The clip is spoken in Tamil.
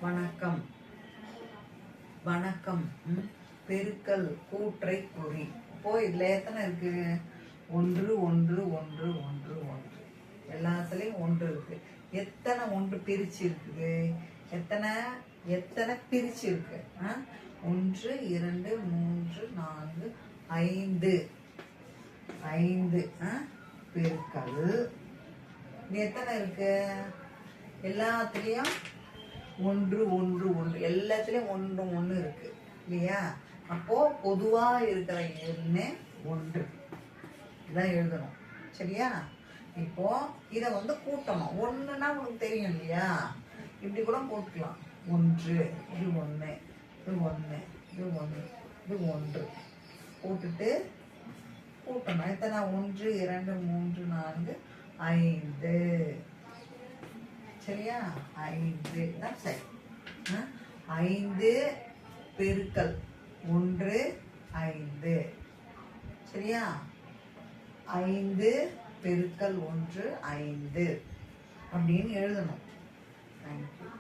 வணக்கம் வணக்கம் பெருக்கல் கூற்றை குறி. இப்போ இதுல எத்தனை இருக்கு? ஒன்று ஒன்று ஒன்று ஒன்று ஒன்று. எல்லாத்துலயும் ஒன்று இருக்கு. எத்தனை ஒன்று பிரிச்சு இருக்குது? எத்தனை எத்தனை பிரிச்சு இருக்கு? 1 2 3 4 5 5 பெருக்கல் எத்தனை இருக்கு? எல்லாத்துலயும் ஒன்று ஒன்று ஒன்று, எல்லாத்துலயும் ஒன்று ஒன்று இருக்கு இல்லையா? அப்போ பொதுவா இருக்கிற எண்ணு ஒன்று இதான் எழுதணும். சரியா? இப்போ இதை கூட்டணும். ஒண்ணுன்னா உனக்கு தெரியும் இல்லையா? இப்படி கூட போட்டுக்கலாம். ஒன்று, இது ஒன்று, இது ஒன்று, இது ஒன்று, இது ஒன்று போட்டுட்டு கூட்டணும். எத்தனை? 1 2 3 4 5. சரியா? 5 தான் சரி. 5 பெருக்கல் 1 5. சரியா? 5 பெருக்கல் 1 5 அப்படின்னு எழுதணும். தேங்க்யூ.